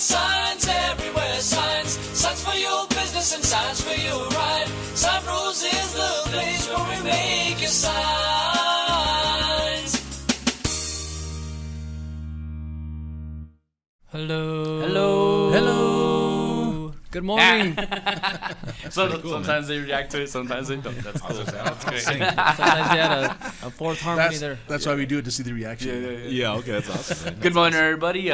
signs everywhere, signs. Signs for your business and signs for your ride. SignBros is the place where we make your signs. Hello. Good morning. Sometimes they react to it, sometimes they don't. That's cool. That's great. Sometimes you had a fourth harmony there. That's why we do it, to see the reaction. Yeah, okay, that's awesome. Good morning, everybody.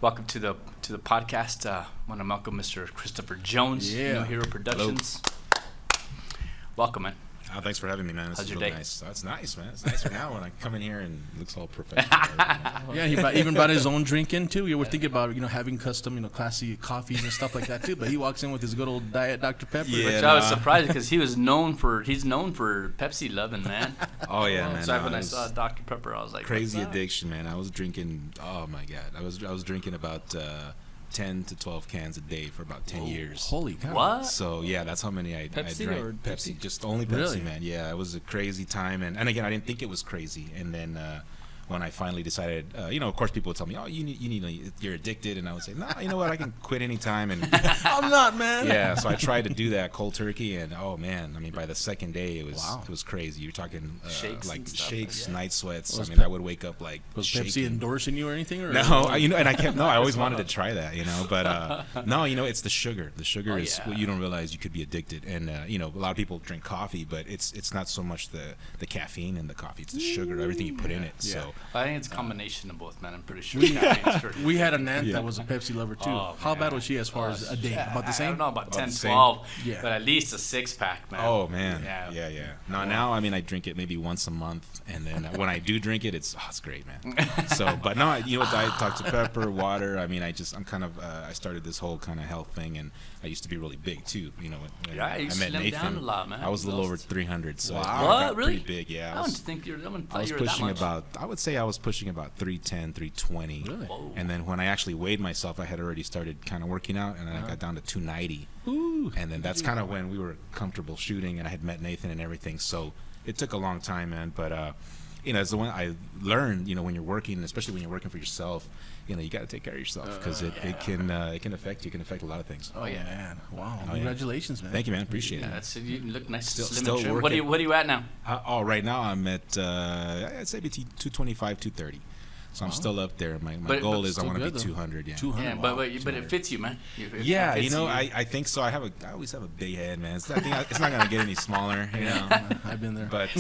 Welcome to the podcast. I want to welcome Mr. Christopher Jones, New Hero Productions. Welcome, man. Thanks for having me, man. This How's is your really day? nice. It's nice, man. It's nicer now when I come in here and it looks all professional. Yeah, he even brought his own drink in too. We were thinking about having custom, classy coffees and stuff like that too. But he walks in with his good old diet Dr. Pepper. Yeah. Which I was surprised because he's known for Pepsi loving, man. Oh yeah, man. So when I saw Dr. Pepper, I was like, crazy what's that? addiction, man. I was drinking. Oh my god, I was drinking about 10 to 12 cans a day for about 10 years. Holy cow! What? So yeah, that's how many I Pepsi drank. or Pepsi, just only Pepsi, Really? man. Yeah, it was a crazy time, and again, I didn't think it was crazy, and then when I finally decided, of course, people would tell me, "Oh, you're addicted," and I would say, "No, you know what? I can quit anytime." And I'm not, man. yeah, so I tried to do that cold turkey, and oh man, I mean, by the second day, it was crazy. You're talking Shakes like and stuff, shakes, yeah. night sweats. Was I mean, I would wake up like Was shaking. Pepsi endorsing you or anything? Or No, and I kept I always wanted to try that, but no, it's the sugar. The sugar is yeah. what you don't realize you could be addicted, and a lot of people drink coffee, but it's not so much the caffeine in the coffee; it's the sugar, everything you put in it. Yeah. So I think it's a combination of both, man. I'm pretty sure. We had an aunt Yeah. that was a Pepsi lover too. Oh, How man. bad was she as far as a day? About the I same? don't know, about 10, the same. 12, Yeah. but at least a 6-pack, man. oh man, Yeah. yeah. No, now I mean I drink it maybe once a month, and then when I do drink it, it's great, man. So, but no, Diet Dr. Pepper, water. I mean, I'm kind of I started this whole kind of health thing, and I used to be really big too. When Yeah, you I met slimmed Nathan, down a lot, man. I was a little You over lost- 300. So Wow. I What? got Really? pretty big. Yeah, I don't think you're. I I thought was you were that pushing much. I would say I was pushing about 310, 320. Really? Whoa. And then when I actually weighed myself, I had already started kind of working out, and then I got down to 290. Ooh. And then that's kind of when we were comfortable shooting, and I had met Nathan and everything. So it took a long time, man. But it's the one I learned. When you're working, especially when you're working for yourself, you got to take care of yourself because it can affect you. It can affect a lot of things. Oh yeah. man! Wow! yeah. Congratulations, man. Thank you, man. Appreciate Yeah, it. that's you look nice, Still- slim still and trim. working. What are you at now? Right now I'm at I'd say between 225, 230. So I'm still up there. My But goal is I still want to good, be though. 200. Yeah. 200. Yeah, wow. but it fits you, man. Yeah, It fits I think so. I always have a big head, man. I think it's not gonna get any smaller, I've been there. But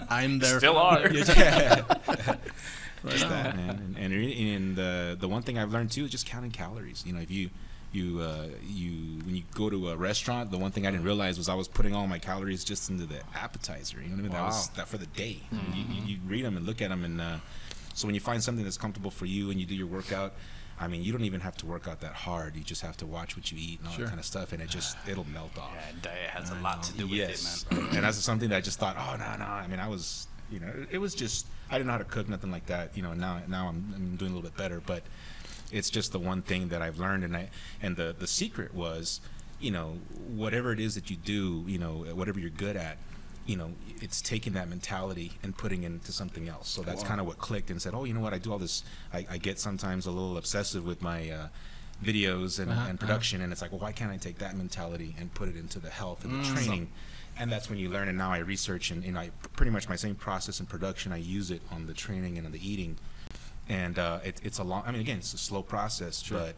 I'm there. Still are. just that, man. And the one thing I've learned too is just counting calories. If you when you go to a restaurant, the one thing I didn't realize was I was putting all my calories just into the appetizer. You know what I mean? That was that for the day. You read them and look at them, and so when you find something that's comfortable for you and you do your workout, I mean, you don't even have to work out that hard. You just have to watch what you eat and all that kind of stuff, and it'll melt off. Yeah, diet has a lot to do with Yes, it, man. and that's something that I just thought, oh no. I mean, I was, it was just I didn't know how to cook, nothing like that. Now I'm doing a little bit better, but it's just the one thing that I've learned, and the secret was, whatever it is that you do, whatever you're good at, it's taking that mentality and putting it into something else. So that's kind of what clicked and said, oh, you know what, I do all this. I get sometimes a little obsessive with my videos and production, and it's like, well, why can't I take that mentality and put it into the health and the training? And that's when you learn. And now I research, and I pretty much my same process in production. I use it on the training and on the eating. And it's a long. I mean, again, it's a slow process, but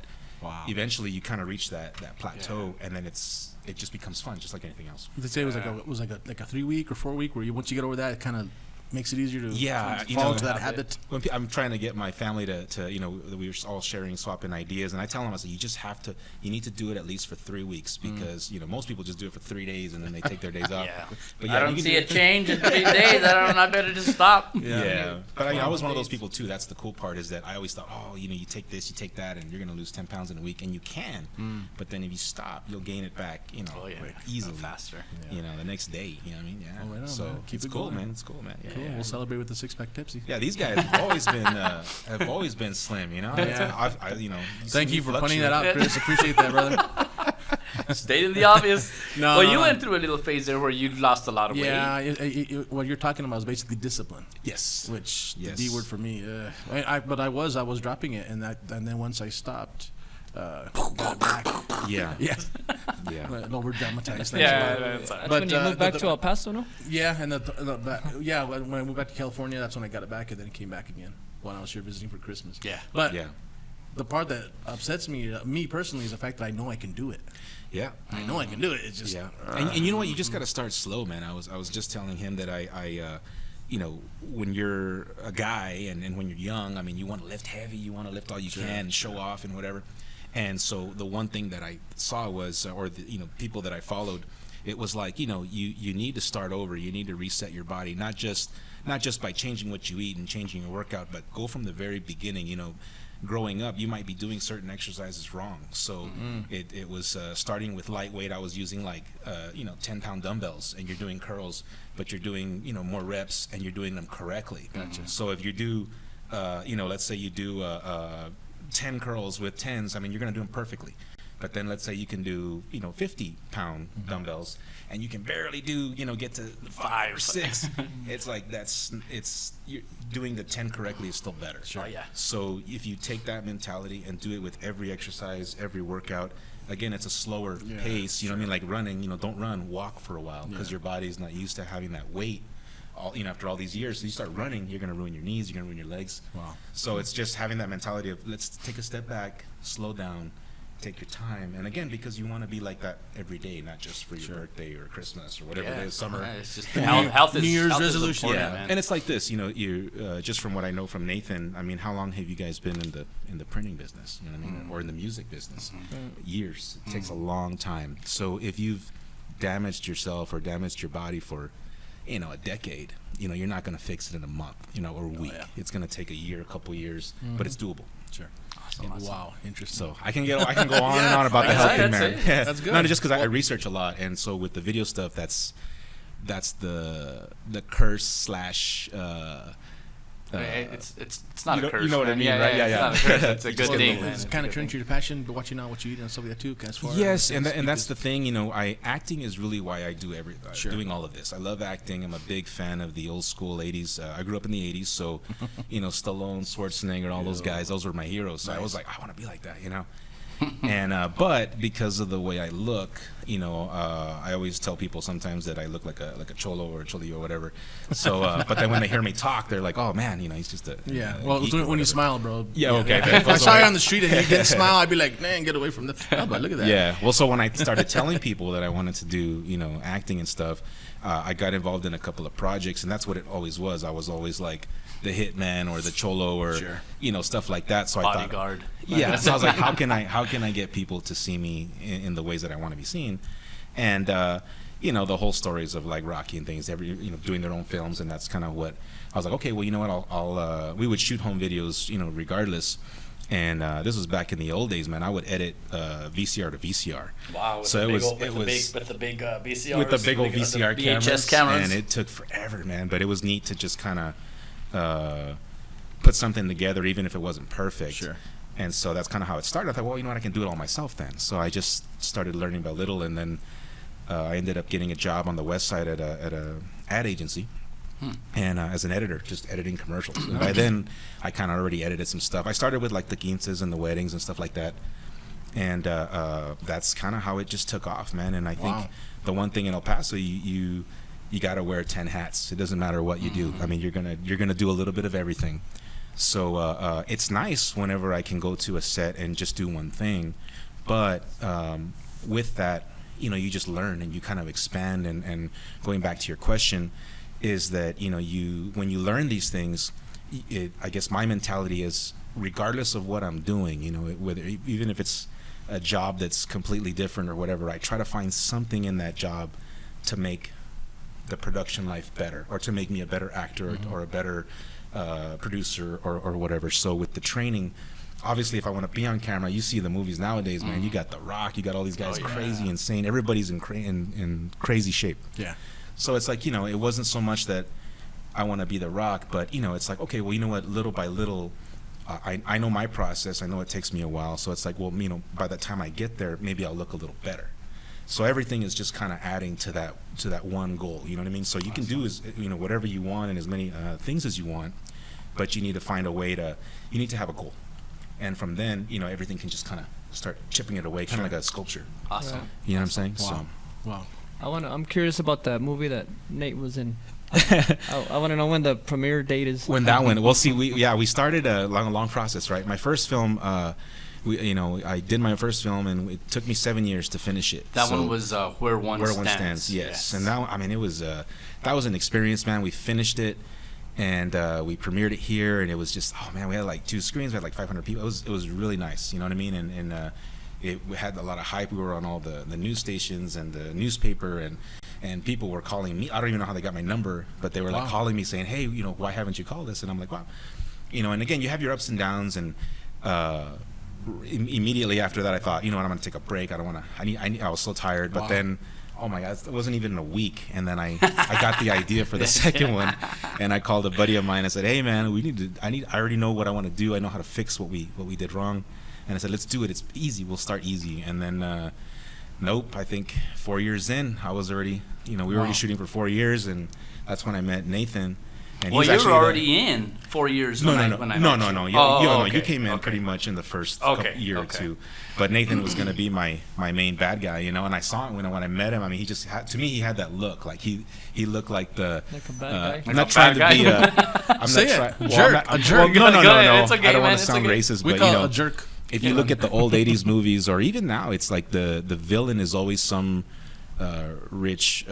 eventually you kind of reach that plateau, and then it just becomes fun, just like anything else. They say it was like a 3 week or 4 week where onyou once you get over that, it kind of makes it easier to fall into that habit. When I'm trying to get my family to we were all sharing, swapping ideas, and I tell them, I said, you need to do it at least for 3 weeks, because most people just do it for 3 days and then they take their days off. Yeah. But I don't see a change in 3 days. I better just stop. Yeah. But I was one of those people too. That's the cool part, is that I always thought, oh, you take this, you take that, and you're gonna lose 10 pounds in a week, and you can. But then if you stop, you'll gain it back, easily, faster. The next day. You know what I mean? Yeah. Oh, right on, so man. Keep it's it cool, going. man. It's cool, man. Yeah. Cool. We'll celebrate with the 6-pack Pepsi. Yeah, these guys have always been slim, Yeah. Thank see you me for pointing that fluctuate. out, Chris. Appreciate that, brother. Stating the obvious. No, Well, no, you no. went through a little phase there where you lost a lot of weight. Yeah, what you're talking about is basically discipline. Yes. Which Yes. the D word for me. But I was dropping it, and then once I stopped, got it back. Yeah. Yeah. Yeah. Over dramatized. That's when you moved back to El Paso, no? Yeah, and when I moved back to California, that's when I got it back, and then it came back again when I was here visiting for Christmas. Yeah. But Yeah. the part that upsets me personally, is the fact that I know I can do it. Yeah. I know I can do it. It's just And you know what? You just got to start slow, man. I was just telling him that I you know, when you're a guy and when you're young, I mean, you want to lift heavy, you want to lift all you can, and show off and whatever. And so the one thing that I saw was, or the, you know, people that I followed, it was like, you know, you need to start over. You need to reset your body, not just by changing what you eat and changing your workout, but go from the very beginning. You know, growing up, you might be doing certain exercises wrong. So it was starting with lightweight. I was using like, you know, 10-pound dumbbells, and you're doing curls, but you're doing, you know, more reps, and you're doing them correctly. Gotcha. So if you do, you know, let's say you do 10 curls with 10s, I mean, you're going to do them perfectly. But then let's say you can do, you know, 50-pound dumbbells, and you can barely do, you know, get to 5 or 6. It's like you're doing the 10 correctly is still better. Sure. Oh, yeah. So if you take that mentality and do it with every exercise, every workout, again, it's a slower pace. You know what I mean? Like running, you know, don't run, walk for a while, because your body's not used to having that weight. You know, after all these years, so you start running, you're going to ruin your knees, you're going to ruin your legs. Wow. So it's just having that mentality of, let's take a step back, slow down, take your time. And again, because you want to be like that every day, not just for your birthday or Christmas or whatever it is, summer. Yeah, it's just health is New Year's health is resolution. important, man. And it's like this, you know, you just from what I know from Nathan, I mean, how long have you guys been in the printing business, you know what I mean, or in the music business? Years. It takes a long time. So if you've damaged yourself or damaged your body for, you know, a decade, you know, you're not going to fix it in a month, you know, or a week. It's going to take a year, a couple years, but it's doable. Sure. Awesome. Wow, interesting. So I can go on and on about the health thing, man. Yeah. That's good. Not just because I research a lot, and so with the video stuff, that's the curse slash. It's not a curse. You know what I man. mean, Yeah, right? yeah, Yeah, it's not a curse. It's a good thing, man. It's kind of turns your passion, but watching out what you eat and stuff like that too. As far Yes, as and that's the thing. You know, acting is really why I do doing all of this. I love acting. I'm a big fan of the old school '80s. I grew up in the '80s, so you know, Stallone, Schwarzenegger, all those guys. Those were my heroes. So I was like, I want to be like that, you know. And but because of the way I look, you know, I always tell people sometimes that I look like a cholo or a cholillo or whatever. So, but then when they hear me talk, they're like, "Oh man, you know, he's just a Well, geek when or you whatever." smile, bro. Yeah, okay. If I saw you on the street and you didn't smile, I'd be like, man, get away from the. Oh, but look at that. Yeah. Well, so when I started telling people that I wanted to do, you know, acting and stuff, I got involved in a couple of projects, and that's what it always was. I was always like the hitman or the cholo or you know, stuff like that. So Bodyguard. I thought, yeah. So I was like, how can I get people to see me in the ways that I want to be seen? And you know, the whole stories of like Rocky and things, you know, doing their own films, and that's kind of what I was like. Okay, well, you know what? I'll we would shoot home videos, you know, regardless. And this was back in the old days, man. I would edit VCR to VCR. Wow. So it was with the big VCRs. with the big old VCR VHS cameras. and it took forever, man. But it was neat to just kind of put something together, even if it wasn't perfect. Sure. And so that's kind of how it started. I thought, well, you know what, I can do it all myself then. So I just started learning by little, and then I ended up getting a job on the west side at a ad agency. And as an editor, just editing commercials. And by then, I kind of already edited some stuff. I started with like the quinces and the weddings and stuff like that. And that's kind of how it just took off, man. And I think the one thing in El Paso, you got to wear 10 hats. It doesn't matter what you do. I mean, you're gonna do a little bit of everything. So it's nice whenever I can go to a set and just do one thing. But with that, you know, you just learn and you kind of expand. And going back to your question, is that, you know, when you learn these things, I guess my mentality is, regardless of what I'm doing, you know, even if it's a job that's completely different or whatever, I try to find something in that job to make the production life better, or to make me a better actor or a better producer or whatever. So with the training, obviously, if I want to be on camera, you see the movies nowadays, man. You got The Rock, you got all these guys, crazy, insane. Everybody's in crazy shape. Yeah. So it's like, you know, it wasn't so much that I want to be The Rock, but, you know, it's like, okay, well, you know what, little by little, I know my process. I know it takes me a while. So it's like, well, you know, by the time I get there, maybe I'll look a little better. So everything is just kind of adding to that one goal. You know what I mean? So you can do you know, whatever you want and as many things as you want, but you need to find a way you need to have a goal. and from then, everything can just kind of start chipping it away, kind of like a sculpture. Awesome. Right. You know what I'm saying? Wow. So Wow. I'm curious about that movie that Nate was in. I want to know when the premiere date is. when that one, we'll see. We started a long process, right? My first film, I did my first film, and it took me 7 years to finish it. That one was Where One Stands. Yes. And that, it was that was an experience, man. We finished it, and we premiered it here, and it was just, oh man, we had like 2 screens, we had like 500 people. It was really nice, you know what I mean? And it had a lot of hype. We were on all the news stations and the newspaper, and people were calling me. I don't even know how they got my number, but they were like calling me saying, hey, why haven't you called us? And I'm like, wow. And again, you have your ups and downs, and immediately after that I thought, I'm gonna take a break. I don't want to. I was so tired, but then, oh my God, it wasn't even a week, and then I got the idea for the second one, and I called a buddy of mine. I said, hey man, I already know what I want to do. I know how to fix what we did wrong, and I said, let's do it. It's easy. We'll start easy. And then nope, I think 4 years in, I was already, we were already shooting for 4 years, and that's when I met Nathan. And Well, you were already in 4 years when I met you. You came in pretty much in the first year or two. But Nathan was going to be my main bad guy, and I saw it when I met him. I mean, he had that look. Like he looked like the Like a bad guy? I'm not trying to be a jerk. No. It's okay, I don't man, want to sound racist, We but call it a jerk. if you look at the old 80s movies, or even now, it's like the villain is always some rich,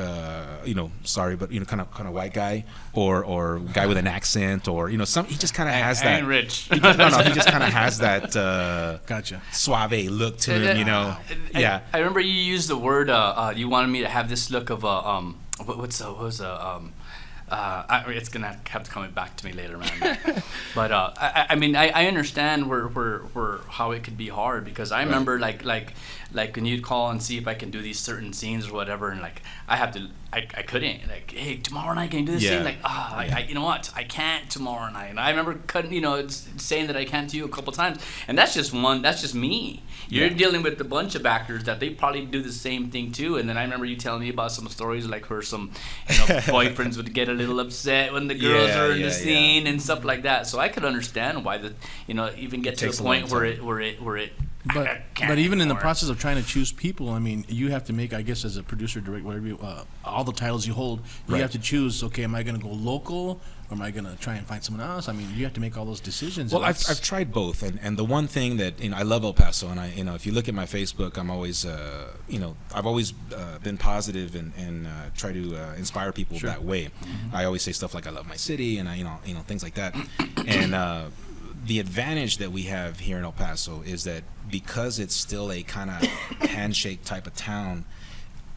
sorry, but kind of white guy, or guy with an accent, or he just kind of has that. Rich. He just kind of has that Gotcha. suave look to him, Yeah. I remember you used the word. You wanted me to have this look of it's gonna have to come back to me later, man. But I mean, I understand where how it could be hard, because I remember like when you'd call and see if I can do these certain scenes or whatever, and like I couldn't, like, hey, tomorrow night can you do this scene? Like, you know what, I can't tomorrow night. And I remember saying that I can't to you a couple times, and that's just me. You're dealing with a bunch of actors that they probably do the same thing too. And then I remember you telling me about some stories like where some boyfriends would get a little upset when the girls are in the scene and stuff like that. So I could understand why even get to the point where it But even in the process of trying to choose people, I mean, you have to make, I guess, as a producer, director, whatever, all the titles you hold, you have to choose. Okay, am I going to go local, or am I going to try and find someone else? I mean, you have to make all those decisions. Well, I've tried both, and the one thing that I love El Paso, and if you look at my Facebook, I'm always I've always been positive and try to inspire people that way. Mm-hmm. I always say stuff like I love my city, and things like that, and. The advantage that we have here in El Paso is that because it's still a kind of handshake type of town,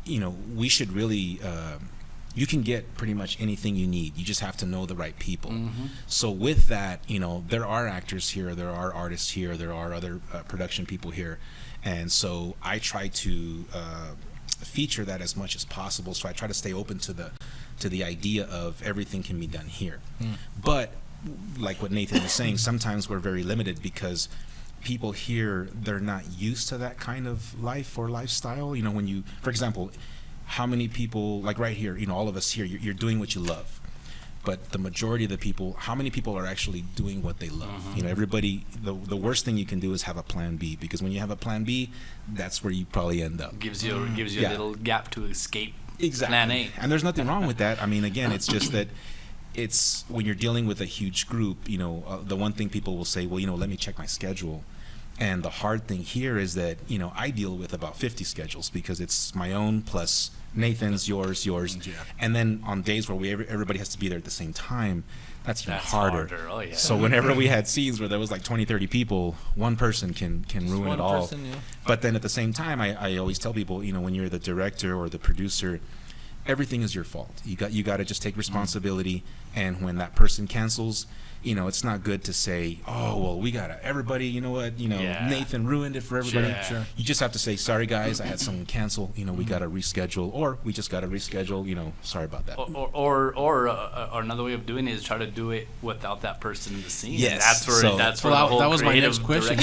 we should really, you can get pretty much anything you need. You just have to know the right people. Mm-hmm. So with that, there are actors here, there are artists here, there are other production people here. And so I try to feature that as much as possible. So I try to stay open to the idea of everything can be done here. Mm. But like what Nathan was saying, sometimes we're very limited because people here, they're not used to that kind of life or lifestyle. When you, for example, how many people, like right here, all of us here, you're doing what you love. But the majority of the people, how many people are actually doing what they love? Mm-hmm. Everybody, the worst thing you can do is have a plan B, because when you have a plan B, that's where you probably end up. Gives you a little gap to escape. Exactly. Plan A. And there's nothing wrong with that. I mean, again, it's just that it's when you're dealing with a huge group, the one thing people will say, well, let me check my schedule. And the hard thing here is that, I deal with about 50 schedules, because it's my own plus Nathan's, yours. Yeah. And then on days where everybody has to be there at the same time, that's even harder. Oh, yeah. So whenever we had scenes where there was like 20, 30 people, one person can ruin it all. But then at the same time, I always tell people, when you're the director or the producer, everything is your fault. You got to just take responsibility. And when that person cancels, it's not good to say, oh, well, we got to, everybody, Nathan ruined it for everybody. Sure. You just have to say, sorry, guys, I had someone cancel. We got to reschedule, or we just got to reschedule. Sorry about that. Or another way of doing it is try to do it without that person in the scene. Yes. That's where the whole that was my next question.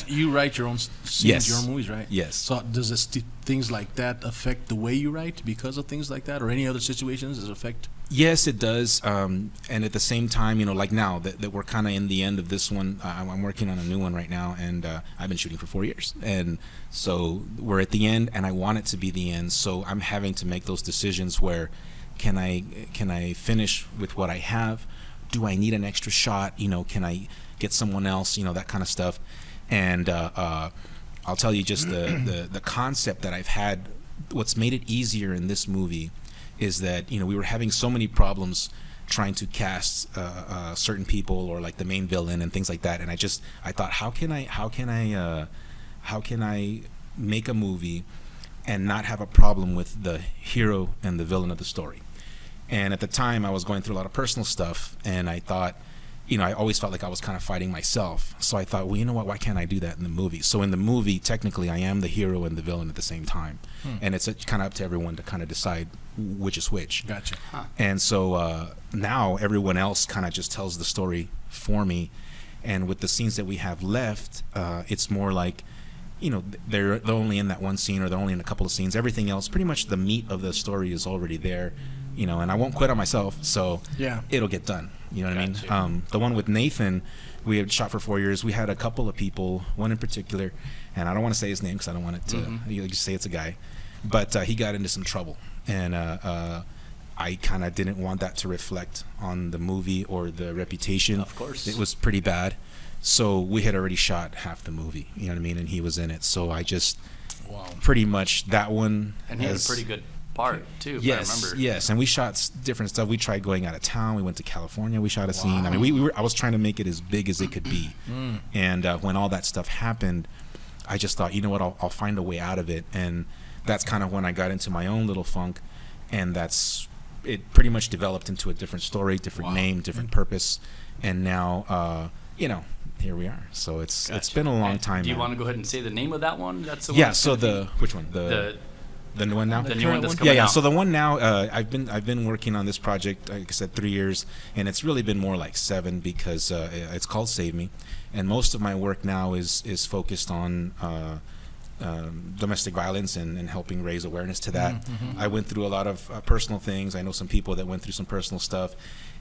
You write your own scenes, your own movies, right? Yes. So does things like that affect the way you write because of things like that, or any other situations? Does it affect Yes, it does. And at the same time, like now that we're kind of in the end of this one, I'm working on a new one right now, and I've been shooting for 4 years. And so we're at the end, and I want it to be the end. So I'm having to make those decisions where can I finish with what I have? Do I need an extra shot? Can I get someone else? That kind of stuff. And I'll tell you just the concept that I've had. What's made it easier in this movie is that we were having so many problems trying to cast certain people or like the main villain and things like that, and I thought, how can I make a movie and not have a problem with the hero and the villain of the story? And at the time, I was going through a lot of personal stuff, and I thought, I always felt like I was kind of fighting myself. So I thought, well, you know what? Why can't I do that in the movie? So in the movie, technically, I am the hero and the villain at the same time. And it's kind of up to everyone to kind of decide which is which. Gotcha. And so now everyone else kind of just tells the story for me. And with the scenes that we have left, it's more like, they're only in that one scene, or they're only in a couple of scenes. Everything else, pretty much the meat of the story is already there. And I won't quit on myself, so yeah, it'll get done. You know what Gotcha. I mean? The one with Nathan, we had shot for 4 years. We had a couple of people, one in particular, and I don't want to say his name because I don't want it to. You just say it's a guy, but he got into some trouble, and I kind of didn't want that to reflect on the movie or the reputation. Of course, it was pretty bad. So we had already shot half the movie. You know what I mean? And he was in it, so I just pretty much that one. And he had a pretty good part too. If I remember. Yes, and we shot different stuff. We tried going out of town. We went to California. We shot a scene. I mean, I was trying to make it as big as it could be. And when all that stuff happened, I just thought, you know what? I'll find a way out of it. And that's kind of when I got into my own little funk, and it pretty much developed into a different story, different name, different purpose, and now here we are. So it's been a long time. Do you now. want to go ahead and say the name of that one? That's the one. Yeah. So which one? The new one now? The new one that's coming yeah. out. So the one now, I've been working on this project, like I said, 3 years, and it's really been more like 7 because it's called Save Me, and most of my work now is focused on domestic violence and helping raise awareness to that. I went through a lot of personal things. I know some people that went through some personal stuff,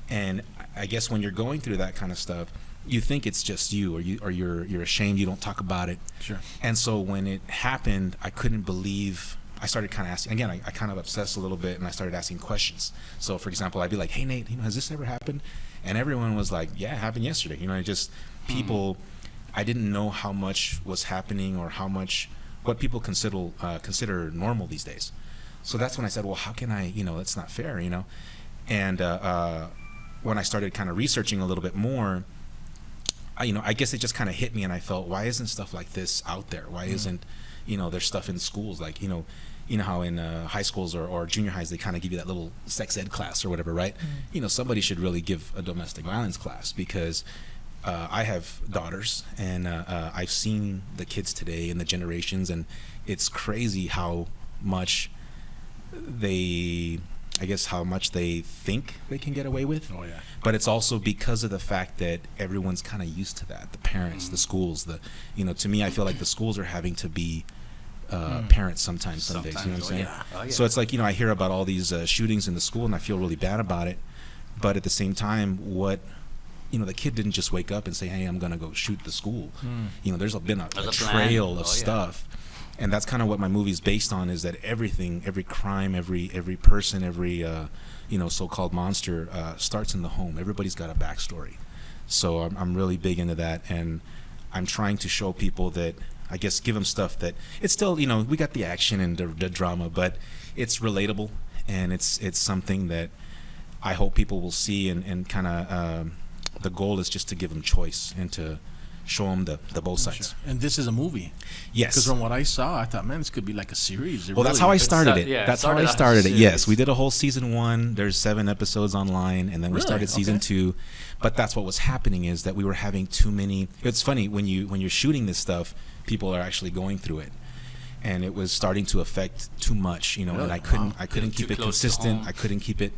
and I guess when you're going through that kind of stuff, you think it's just you, or you're ashamed. You don't talk about it. Sure. And so when it happened, I couldn't believe. I started kind of asking, again, I kind of obsessed a little bit, and I started asking questions. So, for example, I'd be like, hey, Nate, has this ever happened? And everyone was like, yeah, it happened yesterday. People, I didn't know how much was happening or what people consider normal these days. So that's when I said, well, how can I, that's not fair, And when I started kind of researching a little bit more, I guess it just kind of hit me, and I felt, why isn't stuff like this out there? Why isn't, there's stuff in schools, like, how in high schools or junior highs they kind of give you that little sex ed class or whatever, right? Somebody should really give a domestic violence class, because I have daughters, and I've seen the kids today and the generations, and it's crazy how much they think they can get away with. Oh yeah. But it's also because of the fact that everyone's kind of used to that. The parents, the schools, to me, I feel like the schools are having to be parents some days. You know what I'm saying? Yeah. Oh, yeah. So it's like, I hear about all these shootings in the school, and I feel really bad about it. But at the same time, the kid didn't just wake up and say, hey, I'm going to go shoot the school. There's been a trail of stuff. And that's kind of what my movie's based on, is that everything, every crime, every person, every so-called monster starts in the home. Everybody's got a backstory. So I'm really big into that, and I'm trying to show people that, I guess, give them stuff that it's still, we got the action and the drama, but it's relatable, and it's something that I hope people will see, and kind of the goal is just to give them choice and to show them the both sides. Sure. And this is a movie. Yes. Because from what I saw, I thought, man, this could be like a series. Well, that's how I started it. Yeah, that's how I started it. Yes, we did a whole season 1. There's 7 episodes online, and then we started season 2. But that's what was happening, is that we were having too many. It's funny when you're shooting this stuff, people are actually going through it, and it was starting to affect too much, really? And I couldn't keep it consistent. I couldn't keep it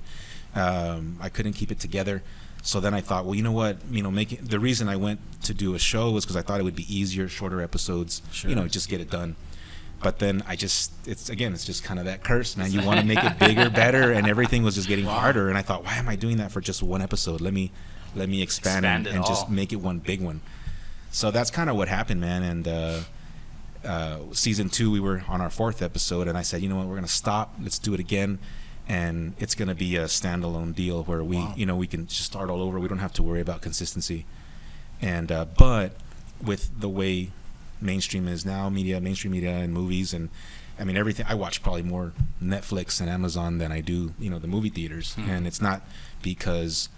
together. So then I thought, well, you know what? The reason I went to do a show was because I thought it would be easier, shorter episodes. Sure. Just get it done. But then it's just kind of that curse, man. You want to make it bigger, better, and everything was just getting harder. And I thought, why am I doing that for just one episode? Let me expand and just make it one big one. So that's kind of what happened, man. And season 2, we were on our 4th episode, and I said, you know what, we're gonna stop. Let's do it again, and it's gonna be a standalone deal where we can just start all over. We don't have to worry about consistency. And but with the way mainstream is now, mainstream media and movies, and I mean everything, I watch probably more Netflix and Amazon than I do the movie theaters. And it's not because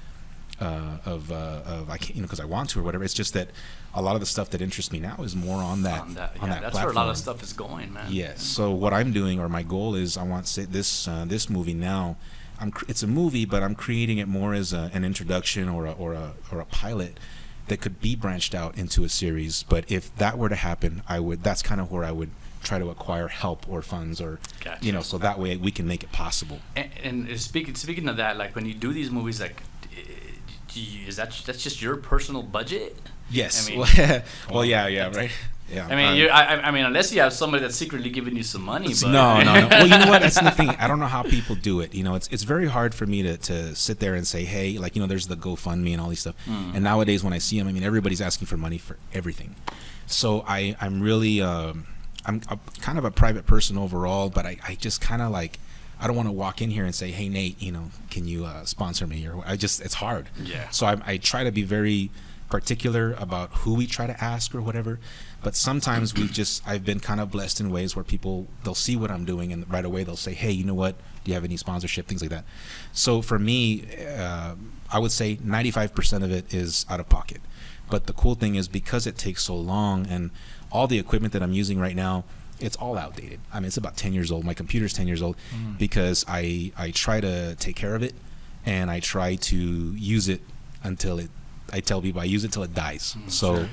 of I can't, because I want to or whatever. It's just that a lot of the stuff that interests me now is more on that that's platform. where a lot of stuff is going, man. Yes. So what I'm doing, or my goal is, I want this movie now. It's a movie, but I'm creating it more as an introduction or a pilot that could be branched out into a series. But if that were to happen, that's kind of where I would try to acquire help or funds, or Gotcha. So that way we can make it possible. And speaking of that, like when you do these movies, like that's just your personal budget? Yes. I mean, well, yeah, right. Yeah. I mean, I mean, unless you have somebody that's secretly giving you some money. But No. Well, you know what? That's the thing. I don't know how people do it. It's very hard for me to sit there and say, hey, like, there's the GoFundMe and all these stuff. And nowadays when I see them, I mean, everybody's asking for money for everything. So I'm really, I'm kind of a private person overall, but I just kind of like, I don't want to walk in here and say, hey, Nate, can you sponsor me? Or it's hard. Yeah. So I try to be very particular about who we try to ask or whatever. But sometimes I've been kind of blessed in ways where they'll see what I'm doing, and right away they'll say, hey, you know what? Do you have any sponsorship? Things like that. So for me, I would say 95% of it is out of pocket. But the cool thing is, because it takes so long, and all the equipment that I'm using right now, it's all outdated. I mean, it's about 10 years old. My computer's 10 years old because I try to take care of it, and I try to use it until I tell people I use it till it dies. So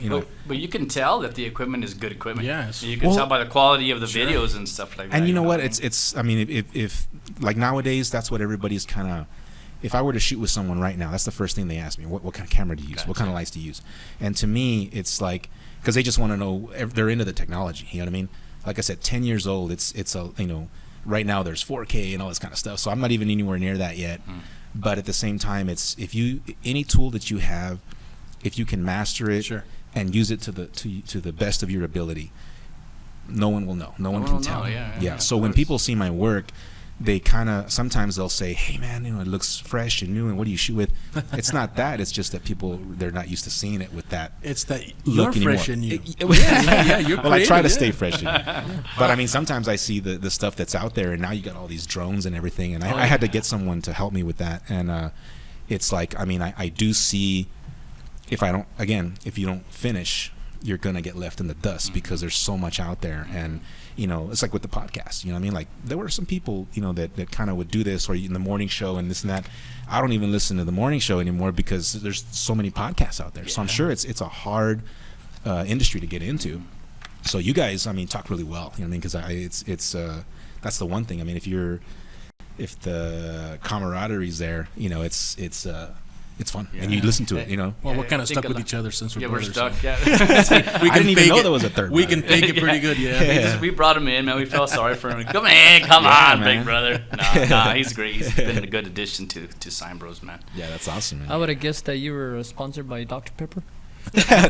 but you can tell that the equipment is good equipment. Yes. You can tell by the quality of the videos and stuff like that. And you know what? It's. I mean, if like nowadays, that's what everybody's kind of. If I were to shoot with someone right now, that's the first thing they ask me. What kind of camera do you use? Gotcha. What kind of lights do you use? And to me, it's like, because they just want to know. They're into the technology. You know what I mean? Like I said, 10 years old. It's a right now there's 4K and all this kind of stuff. So I'm not even anywhere near that yet. But at the same time, it's any tool that you have, if you can master it and use it to the best of your ability, no one will know. No one can tell. Yeah. So when people see my work, they sometimes they'll say, hey man, it looks fresh and new, and what do you shoot with? It's not that. It's just that they're not used to seeing it with that. It's that look you're fresh anymore. in you. Yeah, you're well, I try to creative, stay fresh in you. But I mean, sometimes I see the stuff that's out there, and now you got all these drones and everything, and I had to get someone to help me with that. And it's like, I mean, I do see, if you don't finish, you're gonna get left in the dust because there's so much out there. And it's like with the podcast, you know what I mean? Like, there were some people, that kind of would do this, or in the morning show and this and that. I don't even listen to the morning show anymore because there's so many podcasts out there. So I'm sure it's a hard industry to get into. So you guys, I mean, talk really well, you know what I mean? Because it's that's the one thing. I mean, if the camaraderie's there, it's fun, and you listen to it, Well, we're kind of stuck with each other since we're brothers. We're stuck, so. yeah. We I didn't even know fake there was a third. We brother. can fake it pretty good, yeah. We brought him in, man. We felt sorry for him. Come on, man. big brother. Nah, he's great. He's been a good addition to SignBros, man. Yeah, that's awesome, man. I would have guessed that you were sponsored by Dr. Pepper.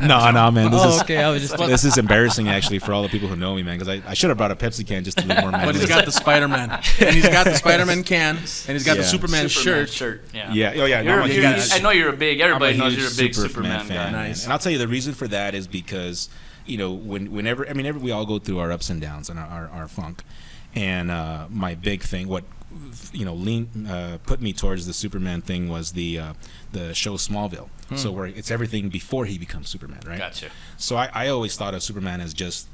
no, man. Okay, I was just. This is embarrassing actually for all the people who know me, man. Because I should have brought a Pepsi can just to look more. But he's got the Spider-Man, and he's got the Spider-Man can, and he's got the Superman shirt. Yeah. Yeah. Oh yeah. I know you're a big. Everybody knows huge you're a big Superman guy. fan. Nice. And I'll tell you the reason for that is because whenever we all go through our ups and downs and our funk, and my big thing, what put me towards the Superman thing was the show Smallville. So where it's everything before he becomes Superman, right? Gotcha. So I always thought of Superman as just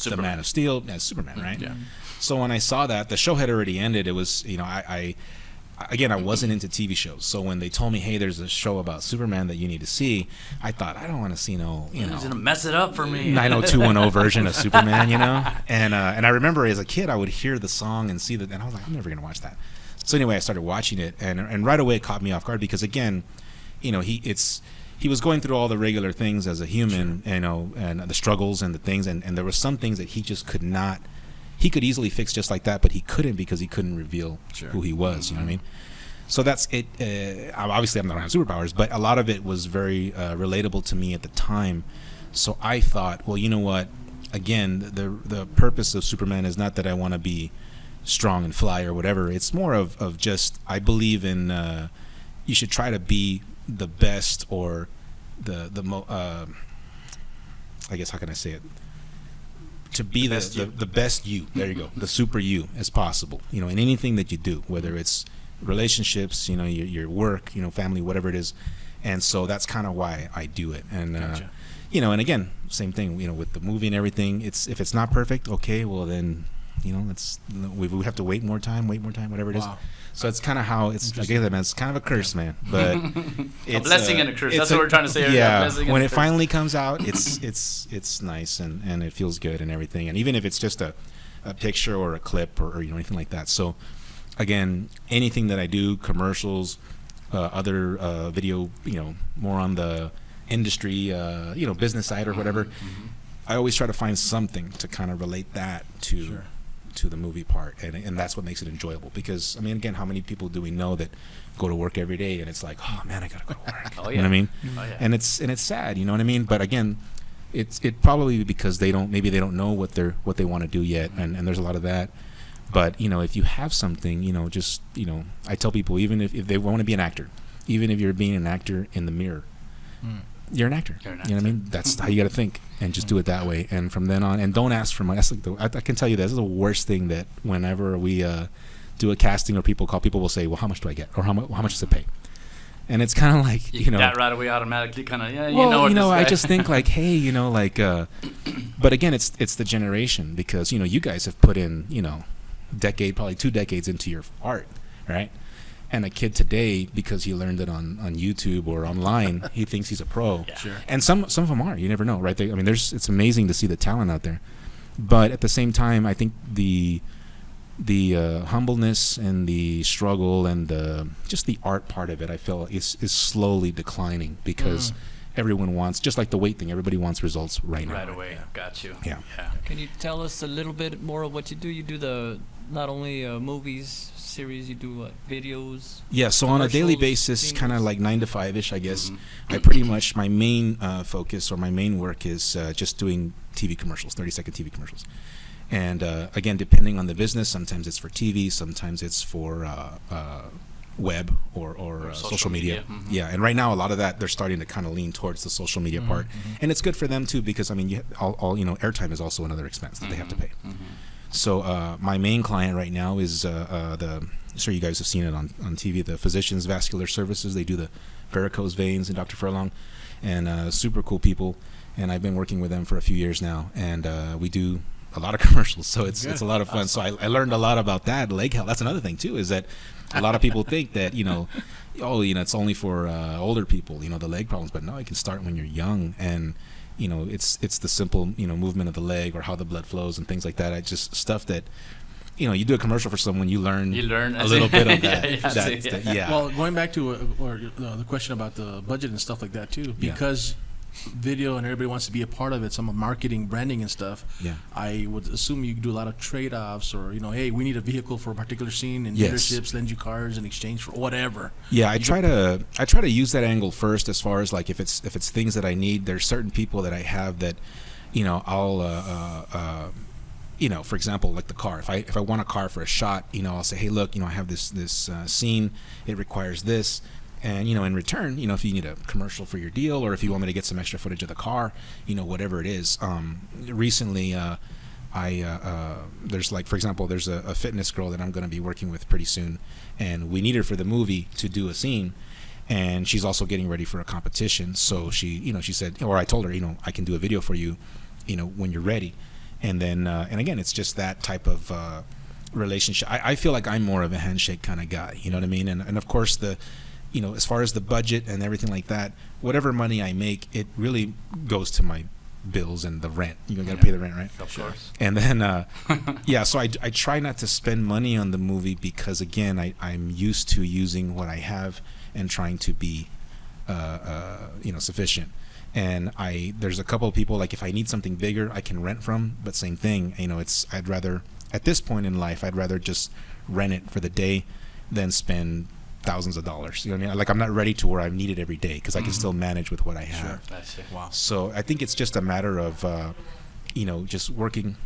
the Man of Steel as Superman, right? Yeah. So when I saw that, the show had already ended. It was, I wasn't into TV shows. So when they told me, hey, there's a show about Superman that you need to see, I thought, I don't want to see He's gonna mess it up for me. 90210 version of Superman, And I remember as a kid, I would hear the song and see that, and I was like, I'm never gonna watch that. So anyway, I started watching it, and right away it caught me off guard because again, he was going through all the regular things as a human, and the struggles and the things, and there were some things that he just could not. he could easily fix just like that, but he couldn't because he couldn't reveal who he was. You know what I mean? So that's it. Obviously, I don't have superpowers, but a lot of it was very relatable to me at the time. So I thought, well, you know what? Again, the purpose of Superman is not that I want to be strong and fly or whatever. It's more of just, I believe in you should try to be the best, or I guess, how can I say it? To be the best you. There you go. The super you as possible. You know, in anything that you do, whether it's relationships, you know, your work, you know, family, whatever it is. And so that's kind of why I do it. And Gotcha. you know, and again, same thing, you know, with the movie and everything. It's, if it's not perfect, okay, well then, you know, we have to wait more time, whatever it is. Wow. So it's kind of how it's. I get that, man. It's kind of a curse, man. But A blessing and a curse. That's it's what we're trying to say. Yeah. A blessing and When a it curse. finally comes out, it's nice and it feels good and everything. And even if it's just a picture or a clip or you know, anything like that. So again, anything that I do, commercials, other video, you know, more on the industry, you know, business side or whatever. I always try to find something to kind of relate that to the movie part, and that's what makes it enjoyable. Because I mean, again, how many people do we know that go to work every day and it's like, oh man, I gotta go to work. Oh, You know what I mean? Oh, yeah. And it's sad, you know what I mean? But again, it probably because they don't know what they want to do yet, and there's a lot of that. But you know, if you have something, you know, just, you know, I tell people, even if they want to be an actor, even if you're being an actor in the mirror, you're an actor. You're an You know what I mean? That's how you got to think, and just do it that way. And from then on, and don't ask for money. That's like I can tell you this is the worst thing, that whenever we do a casting or people call, people will say, well, how much do I get? Or how much does it pay? And it's kind of like, you know, that right away automatically kind of, yeah, you well, know what you know, this I guy- just think like, hey, you know, like, but again, it's the generation, because, you know, you guys have put in, you know, probably 2 decades into your art, right? And a kid today, because he learned it on YouTube or online, he thinks he's a pro. Yeah. Sure. And some of them are. You never know, right? I mean, it's amazing to see the talent out there. But at the same time, I think the humbleness and the struggle and just the art part of it, I feel is slowly declining, because everyone wants, just like the weight thing, everybody wants results right now. Right away. Got you. Yeah. Can you tell us a little bit more of what you do? You do the not only movies, series, you do what, videos? Yeah, so on a daily Commercials, basis, kind of singles. like 9 to 5-ish, I guess. I pretty much, my main focus or my main work is just doing TV commercials, 30-second TV commercials. And again, depending on the business, sometimes it's for TV, sometimes it's for web or social media. Yeah, and right now a lot of that, they're starting to kind of lean towards the social media part. And it's good for them too, because I mean, all you know, airtime is also another expense that they have to pay. So my main client right now is I'm sure you guys have seen it on TV, the Physicians Vascular Services. They do the varicose veins, and Dr. Furlong, and super cool people. And I've been working with them for a few years now, and we do a lot of commercials, so it's a lot of fun. So I learned a lot about that. Leg health, that's another thing too, is that a lot of people think that, you know, oh, you know, it's only for older people, you know, the leg problems. But no, you can start when you're young, and you know, it's the simple, you know, movement of the leg or how the blood flows and things like that. I just stuff that, you know, you do a commercial for someone, you learn a little bit of that. Yeah. Well, going back to the question about the budget and stuff like that too, because video and everybody wants to be a part of it, some marketing, branding and stuff. Yeah. I would assume you do a lot of trade-offs, or, you know, hey, we need a vehicle for a particular scene, and Yes. dealerships lend you cars in exchange for whatever. Yeah, I try to use that angle first, as far as like if it's things that I need. There's certain people that I have that, you know, I'll you know, for example, like the car. If I want a car for a shot, you know, I'll say, hey, look, you know, I have this scene. It requires this. And, you know, in return, you know, if you need a commercial for your deal, or if you want me to get some extra footage of the car, you know, whatever it is. Recently, there's like, for example, there's a fitness girl that I'm going to be working with pretty soon, and we need her for the movie to do a scene, and she's also getting ready for a competition. So she, you know, she said, or I told her, you know, I can do a video for you, you know, when you're ready. And then, and again, it's just that type of relationship. I feel like I'm more of a handshake kind of guy, you know what I mean? And of course you know, as far as the budget and everything like that, whatever money I make, it really goes to my bills and the rent. You got to pay the rent, right? Of course. And then, yeah, so I try not to spend money on the movie, because, again, I'm used to using what I have and trying to be, you know, sufficient. And there's a couple of people, like if I need something bigger, I can rent from, but same thing, you know, I'd rather at this point in life, I'd rather just rent it for the day than spend thousands of dollars. You know what I mean? Like, I'm not ready to where I need it every day because I can still manage with what I have. Sure. That's it. Wow. So I think it's just a matter of, just working,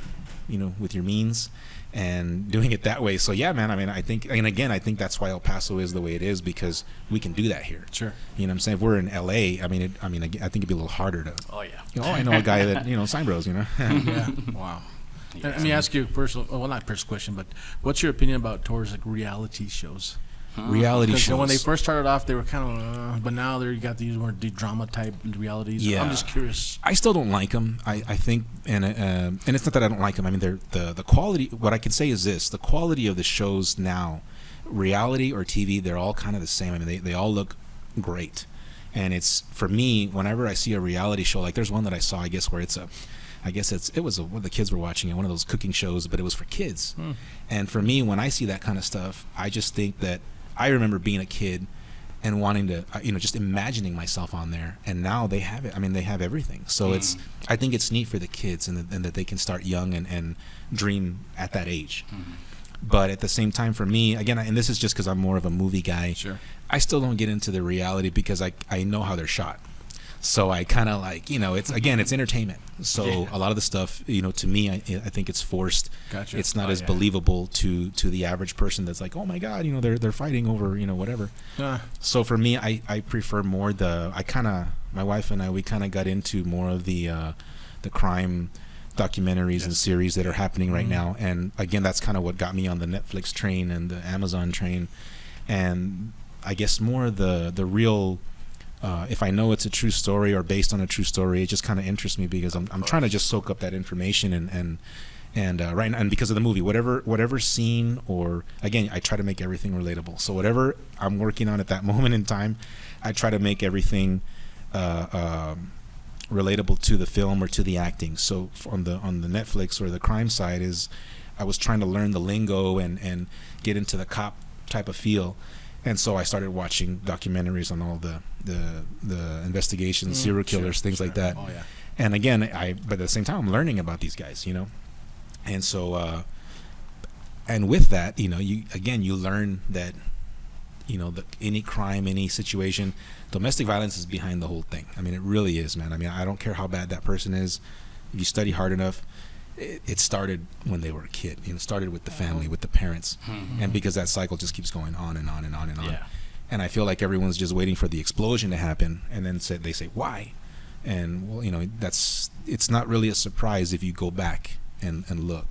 with your means and doing it that way. So yeah, man, I mean, I think that's why El Paso is the way it is, because we can do that here. Sure. You know what I'm saying? If we're in LA, I think it'd be a little harder to, Oh yeah. I know a guy that, SignBros, Yeah. Wow. Yeah. Let me ask you a personal, well, not personal question, but what's your opinion about towards like reality shows? reality Because shows. when they first started off, they were kind of, but now you got these more drama type realities. Yeah. I'm just curious. I still don't like them. I think, and it's not that I don't like them. I mean, they're the quality. What I can say is this: the quality of the shows now, reality or TV, they're all kind of the same. I mean, they all look great. And it's, for me, whenever I see a reality show, like there's one that I saw, I guess, where it was one of the kids were watching it, one of those cooking shows, but it was for kids. And for me, when I see that kind of stuff, I just think that I remember being a kid and wanting to, just imagining myself on there. And now they have it. I mean, they have everything. So I think it's neat for the kids, and that they can start young and dream at that age. But at the same time, for me, again, and this is just because I'm more of a movie guy, Sure. I still don't get into the reality because I know how they're shot. So I kind of like, it's entertainment. So a lot of the stuff, to me, I think it's forced. Gotcha. It's not as believable to the average person that's like, oh my God, they're fighting over, whatever. So for me, I prefer more my wife and I, we kind of got into more of the crime documentaries and series that are happening right now. And again, that's kind of what got me on the Netflix train and the Amazon train. And I guess more the real, if I know it's a true story or based on a true story, it just kind of interests me because I'm trying to just soak up that information and right now, and because of the movie, whatever scene, or again, I try to make everything relatable. So whatever I'm working on at that moment in time, I try to make everything relatable to the film or to the acting. So on the Netflix or the crime side I was trying to learn the lingo and get into the cop type of feel. And so I started watching documentaries on all the investigations, serial killers, things like that. Oh, yeah. And again, but at the same time, I'm learning about these guys, And so, and with that, you learn that, any crime, any situation, domestic violence is behind the whole thing. I mean, it really is, man. I mean, I don't care how bad that person is. If you study hard enough, it started when they were a kid. It started with the family, with the parents, and because that cycle just keeps going on and on and on and on. Yeah. And I feel like everyone's just waiting for the explosion to happen, and then they say why, and well, it's not really a surprise if you go back and look.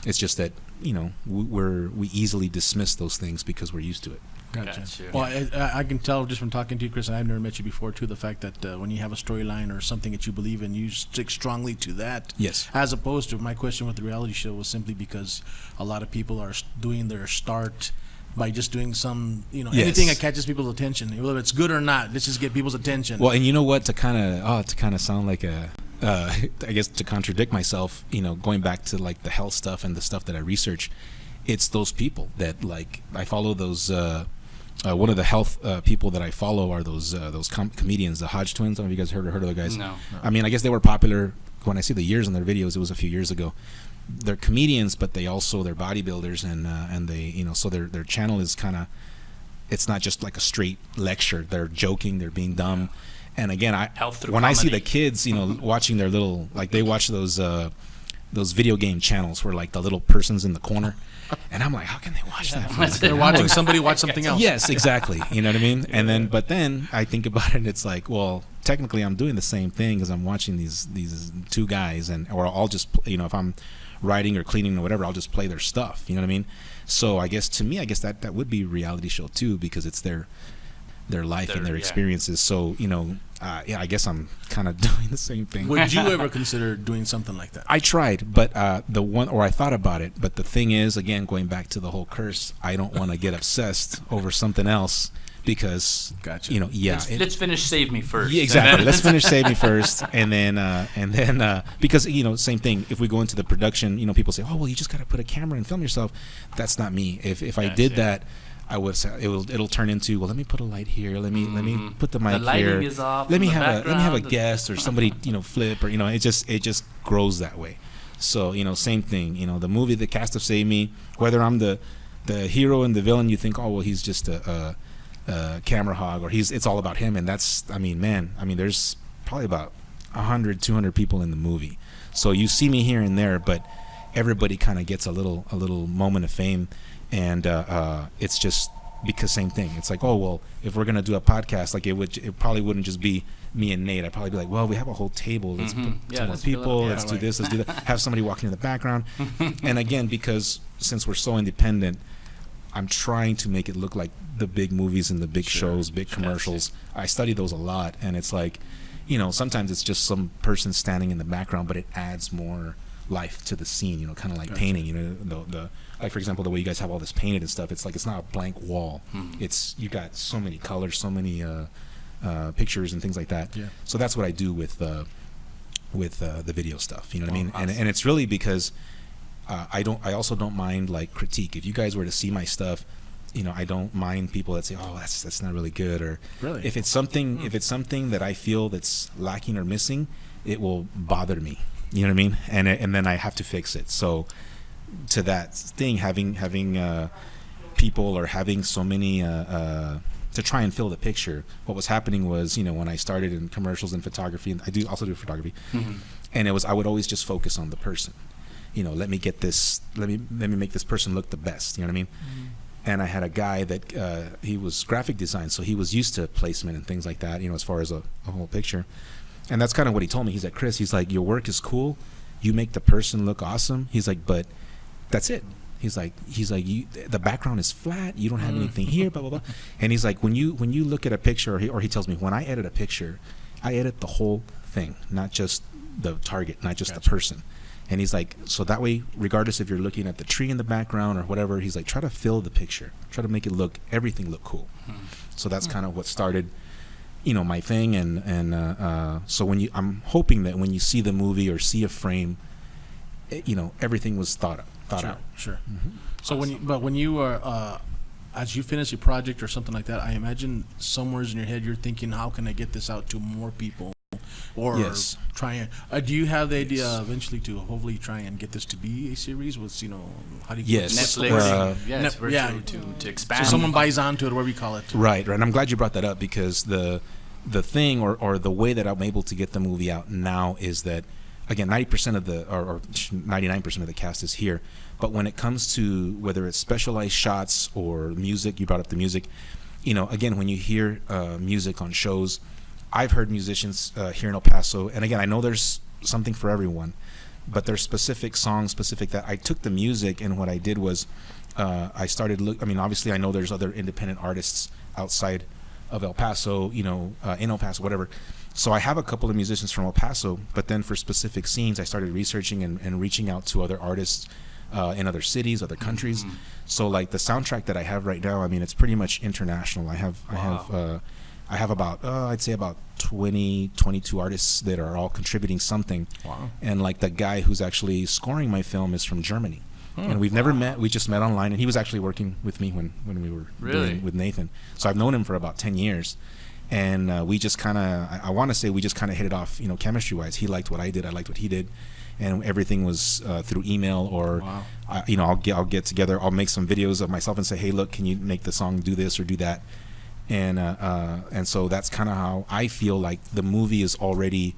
It's just that we easily dismiss those things because we're used to it. Gotcha. Well, I can tell just from talking to you, Chris, and I've never met you before, too, the fact that when you have a storyline or something that you believe in, you stick strongly to that. Yes. As opposed to my question with the reality show was simply because a lot of people are doing their start by just doing some, anything that catches people's attention, whether it's good or not. Let's just get people's attention. Well, and you know what? To kind of sound like I guess to contradict myself, going back to like the health stuff and the stuff that I research, it's those people that like I follow those. One of the health people that I follow are those comedians, the Hodge twins. I don't know if you guys heard of those guys. No. I mean, I guess they were popular when I see the years on their videos. It was a few years ago. They're comedians, but they're bodybuilders, and they so their channel is kind of, it's not just like a straight lecture. They're joking, they're being dumb, and again, when I see the kids, watching their little, like they watch those video game channels where like the little person's in the corner. And I'm like, how can they watch that? They're watching somebody watch something else. Yes, exactly. You know what I mean? And but then I think about it, and it's like, well, technically I'm doing the same thing because I'm watching these two guys, or I'll just, if I'm writing or cleaning or whatever, I'll just play their stuff. You know what I mean? So I guess to me, that would be a reality show too, because it's their life and their experiences. So I guess I'm kind of doing the same thing. Would you ever consider doing something like that? I tried, but I thought about it. But the thing is, again, going back to the whole curse, I don't want to get obsessed over something else because, gotcha. Let's finish Save Me first. Yeah, exactly. Let's finish Save Me first, and then because same thing. If we go into the production, people say, oh well, you just got to put a camera and film yourself. That's not me. If I did that, I would say it'll turn into, well, let me put a light here. Let me put the mic the lighting here. Is off let me in the have a background. guest or somebody flip or it just grows that way. So, same thing. The movie, the cast of Save Me, whether I'm the hero and the villain, you think, oh, well, he's just a camera hog, or it's all about him. And that's, there's probably about 100, 200 people in the movie. So you see me here and there, but everybody kind of gets a little moment of fame. And it's just because same thing. It's like, oh, well, if we're going to do a podcast, like it probably wouldn't just be me and Nate. I'd probably be like, well, we have a whole table. Let's put some more people. Let's do this. Let's do that. Have somebody walking in the background. And again, because since we're so independent, I'm trying to make it look like the big movies and the big shows, big commercials. I study those a lot. And it's like, sometimes it's just some person standing in the background, but it adds more life to the scene, kind of like painting, the like, for example, the way you guys have all this painted and stuff, it's like it's not a blank wall. It's you got so many colors, so many pictures and things like that. Yeah. So that's what I do with the video stuff. You know what I mean? Awesome. And it's really because I also don't mind like critique. If you guys were to see my stuff, I don't mind people that say, oh, that's not really good, or really? if it's something that I feel that's lacking or missing, it will bother me. You know what I mean? And then I have to fix it. So to that thing, having people or having so many to try and fill the picture, what was happening was, when I started in commercials and photography, and I do also do photography, and I would always just focus on the person. Let me get this, let me make this person look the best. You know what I mean? And I had a guy that he was graphic design, so he was used to placement and things like that, as far as a whole picture. And that's kind of what he told me. He's like, Chris, he's like, your work is cool. You make the person look awesome. He's like, but that's it. He's like, the background is flat. You don't have anything here, blah, blah, blah. And he's like, when you look at a picture, or he tells me, when I edit a picture, I edit the whole thing, not just the target, not just the person. And he's like, so that way, regardless if you're looking at the tree in the background or whatever, he's like, try to fill the picture. Try to make it everything look cool. So that's kind of what started, my thing. And so I'm hoping that when you see the movie or see a frame, everything was thought out. Sure. So when you are, as you finish a project or something like that, I imagine somewhere in your head you're thinking, how can I get this out to more people? Or try and do you have the idea eventually to hopefully try and get this to be a series with how do you Netflix to expand, so someone buys onto it, whatever you call it, right. And I'm glad you brought that up, because the thing or the way that I'm able to get the movie out now is that, again, 90% of or 99% of the cast is here, but when it comes to whether it's specialized shots or music, you brought up the music, again, when you hear music on shows, I've heard musicians here in El Paso, and again, I know there's something for everyone, but there's specific songs, that I took the music, and what I did was I started obviously I know there's other independent artists outside of El Paso, in El Paso, whatever. So I have a couple of musicians from El Paso, but then for specific scenes, I started researching and reaching out to other artists in other cities, other countries. So like the soundtrack that I have right now, it's pretty much international. I have about I'd say about 22 artists that are all contributing something. Wow. And like the guy who's actually scoring my film is from Germany. And we've never met. We just met online, and he was actually working with me when we were doing with Nathan. So I've known him for about 10 years. And we just kind of, I want to say we just kind of hit it off, chemistry wise. He liked what I did, I liked what he did, and everything was through email or, I'll get together, I'll make some videos of myself and say, hey, look, can you make the song do this or do that? And so that's kind of how I feel like the movie is already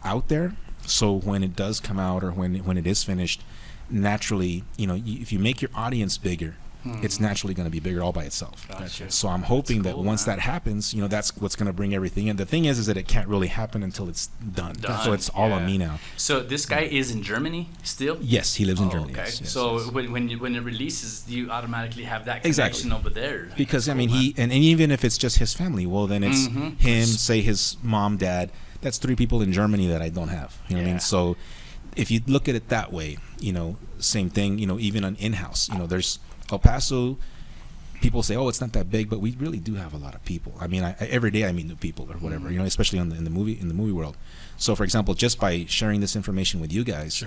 out there. So when it does come out or when it is finished, naturally, if you make your audience bigger, it's naturally going to be bigger all by itself. Gotcha. So I'm hoping that once that happens, that's what's going to bring everything in. The thing is that it can't really happen until it's done. So it's all on me now. So this guy is in Germany still? Yes, he lives in Germany. Okay. Yes, so when it releases, you automatically have that connection over there. Because he and even if it's just his family, well then it's him, say his mom, dad. That's 3 people in Germany that I don't have. You know what I mean? So if you look at it that way, same thing. Even on in-house, there's El Paso, people say, oh, it's not that big, but we really do have a lot of people. Every day I meet new people or whatever, especially in the movie world. So, for example, just by sharing this information with you guys,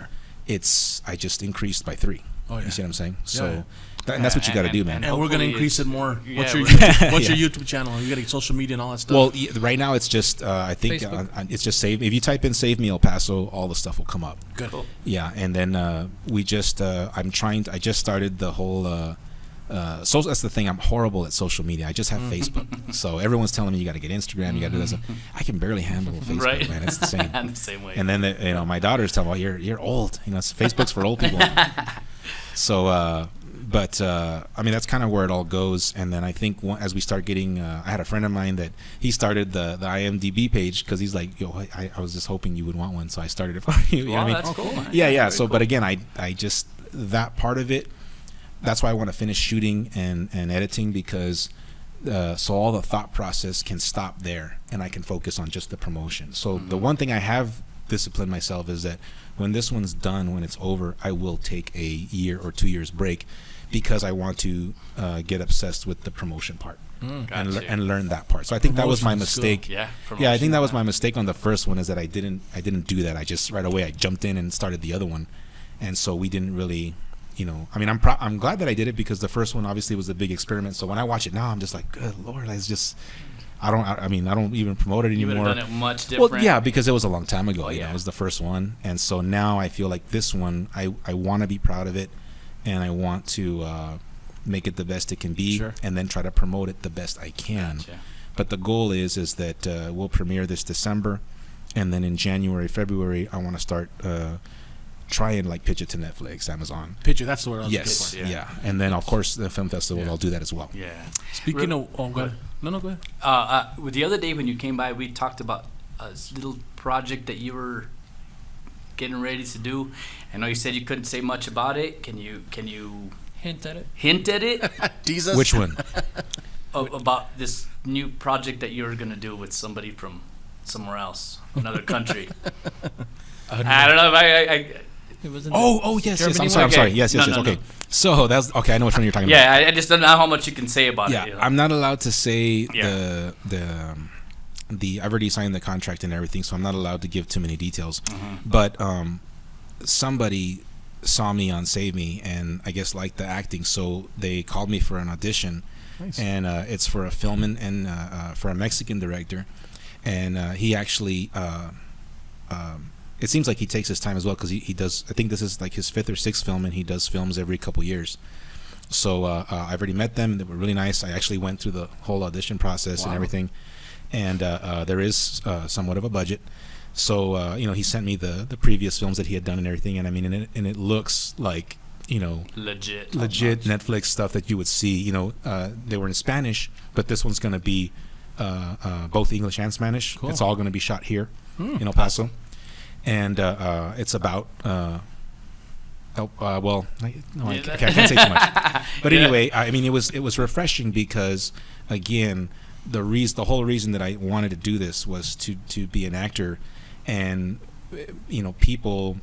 I just increased by 3. Oh, yeah. You see what I'm saying? Yeah. So and that's what you got to do, man. And we're going to hopefully increase it it's- more. yeah, What's your we're gonna- what's your YouTube channel? You got to social media and all that stuff. Well, right now it's just I think Facebook? it's just save. If you type in "Save Me El Paso," all the stuff will come up. good. Cool. Yeah, and then we just I just started the whole. So that's the thing. I'm horrible at social media. I just have Facebook. So everyone's telling me you got to get Instagram. You got to do this. I can barely handle Facebook, Right. man. It's insane. I'm the same way. And then my daughter's telling me, "You're old. Facebook's for old people." So, I mean, that's kind of where it all goes. And then I think as we start getting, I had a friend of mine that he started the IMDb page because he's like, "Yo, I was just hoping you would want one, so I started it for you." You know Wow, what I mean? that's cool, man. Yeah. Very So, cool. but again, I just that part of it. That's why I want to finish shooting and editing because so all the thought process can stop there and I can focus on just the promotion. So the one thing I have disciplined myself is that when this one's done, when it's over, I will take a year or 2 years break because I want to get obsessed with the promotion part Gotcha. and learn that part. So I think that was my Promotion's mistake. Yeah, I think that was promotion, my mistake on the first one is that I didn't do that. I just right away I jumped in and started the other one, and so we didn't really. I mean, I'm glad that I did it because the first one obviously was a big experiment. So when I watch it now, I'm just like, good Lord, I don't even promote it You would anymore. have done it much different. Well, yeah, because it was a long time ago. Oh, You know, yeah. it was the first one, and so now I feel like this one, I want to be proud of it, and I want to make it the best it can be, Sure. and then try to promote it the best I can. Gotcha. But the goal is that we'll premiere this December, and then in January, February, I want to start try and like pitch it to Netflix, Amazon. Picture, that's the word I was Yes, looking for. yeah. And then of course the film festival, Yeah. I'll do that as well. Yeah. Speaking of, go ahead. No, go ahead. The other day when you came by, we talked about a little project that you were getting ready to do. I know you said you couldn't say much about it. Can you Hint at it. hint at it Jesus. Which one? about this new project that you're gonna do with somebody from somewhere else, another country? I don't know. It was in Oh, yes. Germany I'm sorry. one? I'm sorry. Okay. Yes. No, Okay. So that's okay. I know which one you're talking Yeah, I just don't know how much you can say about about. it. Yeah, you know? I'm not allowed to say Yeah. I've already signed the contract and everything, so I'm not allowed to give too many details. Mm-hmm. But somebody saw me on Save Me and I guess liked the acting, so they called me for an audition. Nice. And it's for a film and for a Mexican director, and he actually it seems like he takes his time as well because he does. I think this is like his 5th or 6th film, and he does films every couple years. So I've already met them. They were really nice. I actually went through the whole audition process and Wow. everything, and there is somewhat of a budget. So he sent me the previous films that he had done and everything, and I mean, and it looks like Legit Netflix stuff that you would see. They were in Spanish, but this one's going to be both English and Spanish. Cool. It's all going to be shot here in El Paso, and it's about. I can't say too much. But anyway, I mean, it was refreshing because, again, the whole reason that I wanted to do this was to be an actor, and people.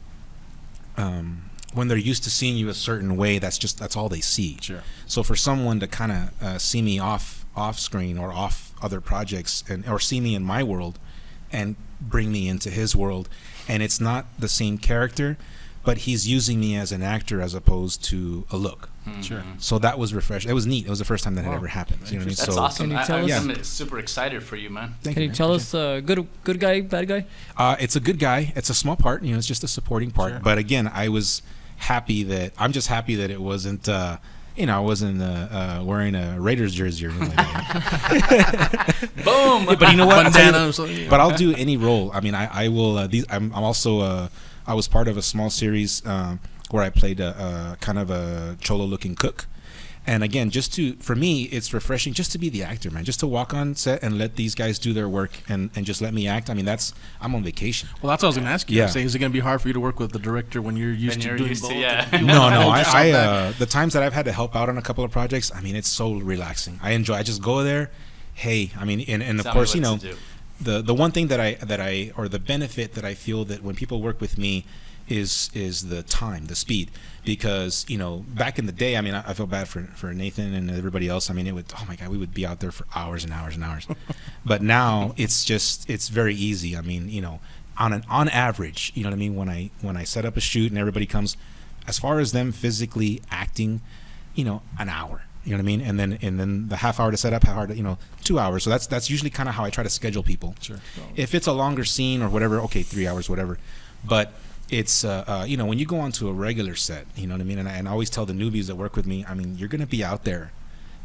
When they're used to seeing you a certain way, that's all they see. Sure. So for someone to kind of see me off screen or off other projects or see me in my world and bring me into his world, and it's not the same character, but he's using me as an actor as opposed to a look. Sure. So that was refreshing. It was neat. It was the first time that had Wow. ever happened. You know what I mean? That's So, awesome. Can you tell us- I'm super excited for you, man. thank Can you man. tell us good guy, bad guy? It's a good guy. It's a small part. It's just a supporting part. Sure. But again, I'm just happy that it wasn't. I wasn't wearing a Raiders jersey or anything like that. Boom. But you know what? I'll tell you- Bandana or something. but I'll do any role. I mean, I will. I'm also. I was part of a small series where I played a kind of a cholo-looking cook. And again, for me, it's refreshing just to be the actor, man. Just to walk on set and let these guys do their work and just let me act. I mean, I'm on vacation. Well, that's what I was going to ask you. Yeah. Say, is it going to be hard for you to work with the director when you're used to doing both? yeah. You No, wanna no. hold yourself back? The times that I've had to help out on a couple of projects, I mean, it's so relaxing. I just go there. Hey, I mean, and of Tell me course, what to do. the one thing that I or the benefit that I feel that when people work with me is the time, the speed, because back in the day, I mean, I feel bad for Nathan and everybody else. I mean, oh my God, we would be out there for hours and hours and hours. But now it's very easy. I mean, on average, you know what I mean, when I set up a shoot and everybody comes, as far as them physically acting, an hour. You know what I mean? And then the half hour to set up, half hour to, 2 hours. So that's usually kind of how I try to schedule people. Sure. If it's a longer scene or whatever, okay, 3 hours, whatever. But it's when you go onto a regular set, you know what I mean? And I always tell the newbies that work with me, I mean, you're going to be out there,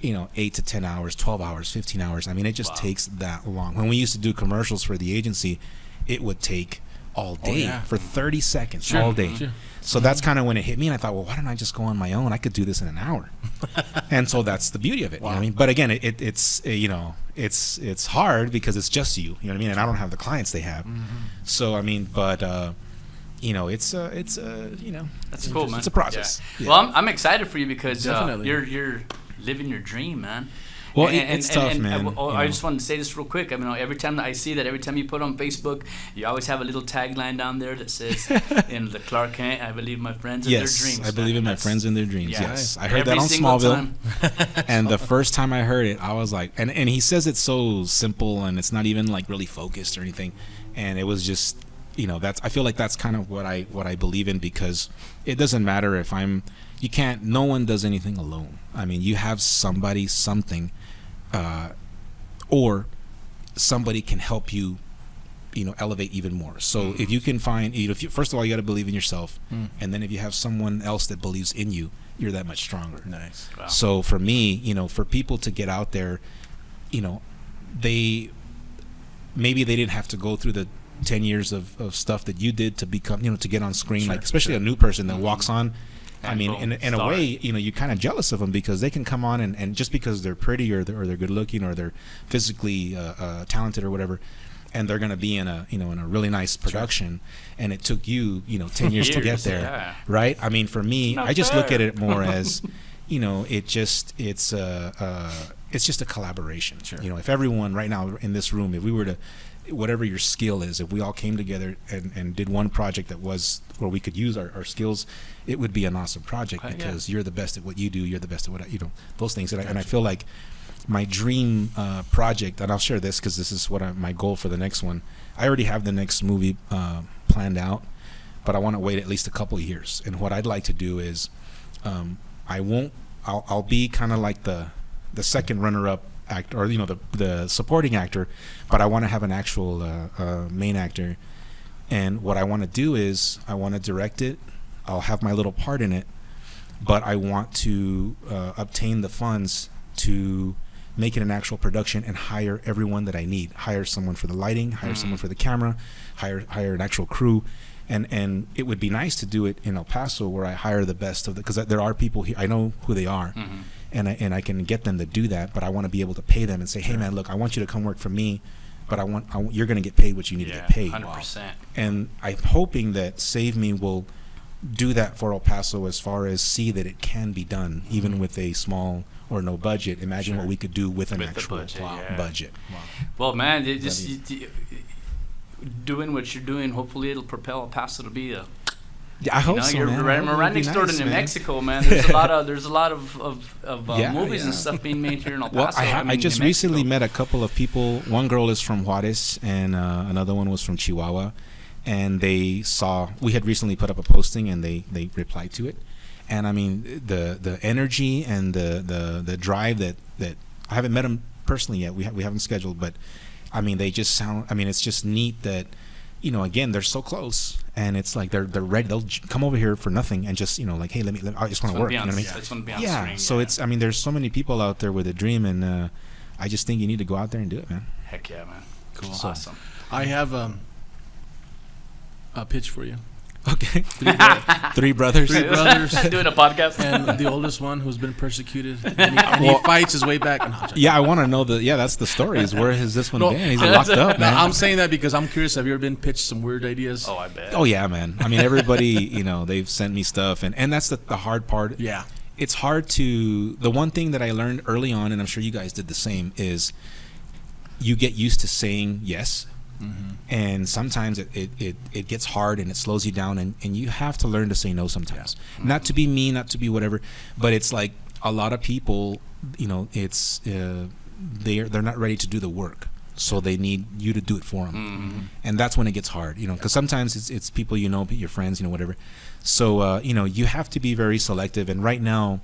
8 to 10 hours, 12 hours, 15 hours. I mean, it just takes that long. When we used to do commercials for the agency, it would take all day for 30 seconds, all day. Sure. So that's kind of when it hit me, and I thought, well, why don't I just go on my own? I could do this in an hour. And so that's the beauty of it. You know what I mean? But again, it's hard because it's just you. You know what I mean? And I don't have the clients they have. So I mean, but it's that's cool, man. It's a process. Yeah. Well, I'm excited for you because you're living your dream, man. Well, it's tough, man. I just wanted to say this real quick. I mean, every time that I see that, every time you put on Facebook, you always have a little tagline down there that says, "In the Clark Kent, I believe my friends in their dreams." Yes, I believe in my friends in their dreams. Yeah. Yes, I heard that on Smallville. And the first time I heard it, I was like, and he says it's so simple and it's not even like really focused or anything, and it was just, I feel like that's kind of what I believe in, because it doesn't matter if no one does anything alone. I mean, you have somebody, something. Or somebody can help you, elevate even more. So if you can find, first of all, you got to believe in yourself, and then if you have someone else that believes in you, you're that much stronger. Nice. Wow. So for me, for people to get out there, maybe they didn't have to go through the 10 years of stuff that you did to become, to get on screen, Sure, like especially a new person that walks on. I mean, in a way, you're kind of jealous of them because they can come on and just because they're pretty or they're good looking or they're physically talented or whatever, and they're going to be in a really nice production, and it took you 10 years to get there, right? I mean, for me, I just look at it more as, it's just a collaboration. Sure. If everyone right now in this room, if we were to, whatever your skill is, if we all came together and did one project that was where we could use our skills, it would be an awesome project because you're the best at what you do, you're the best at what those things. And I feel like my dream project, and I'll share this because this is my goal for the next one. I already have the next movie planned out, but I want to wait at least a couple of years. And what I'd like to do is I'll be kind of like the second runner-up actor, or the supporting actor, but I want to have an actual main actor. And what I want to do is I want to direct it. I'll have my little part in it, but I want to obtain the funds to make it an actual production and hire everyone that I need. Hire someone for the lighting, hire someone for the camera, hire an actual crew. And it would be nice to do it in El Paso where I hire the best of because there are people here, I know who they are, and I can get them to do that, but I want to be able to pay them and say, hey man, look, I want you to come work for me, but you're going to get paid what you need to get paid. 100%. And I'm hoping that Save Me will do that for El Paso as far as see that it can be done, even with a small or no budget. Imagine what we could do with an actual budget. Wow. Well, man, doing what you're doing, hopefully it'll propel El Paso to be a. Yeah, I hope so, you're man. right next door to New Mexico, man. There's a lot of movies and stuff being made here in El Paso. Well, I just recently met a couple of people. One girl is from Juarez, and another one was from Chihuahua, and we had recently put up a posting, and they replied to it, and I mean the energy and the drive that I haven't met them personally yet. We haven't scheduled, but I mean they just sound. I mean it's just neat that. Again, they're so close, and it's like they're ready. They'll come over here for nothing and just, like, hey, I just want to work. You know what I mean? I just want to be on screen. So it's. I mean, there's so many people out there with a dream, and I just think you need to go out there and do it, man. Heck yeah, man. Cool. So, awesome. I have a pitch for you. Okay. Three brothers. Three brothers. Doing a podcast. And the oldest one who's been persecuted. And he fights his way back. I want to know that's the story. Is where has this one been? He's locked up, man. I'm saying that because I'm curious. Have you ever been pitched some weird ideas? Oh, I bet. Oh, yeah, man. I mean, everybody, they've sent me stuff. And that's the hard part. Yeah. It's hard to, the one thing that I learned early on, and I'm sure you guys did the same, is you get used to saying yes. Mm-hmm. And sometimes it gets hard and it slows you down, and you have to learn to say no sometimes. Mm-hmm. Not to be mean, not to be whatever, but it's like a lot of people, it's they're not ready to do the work. so they need you to do it for them. And that's when it gets hard, because sometimes it's people, your friends, whatever. So you have to be very selective. And right now,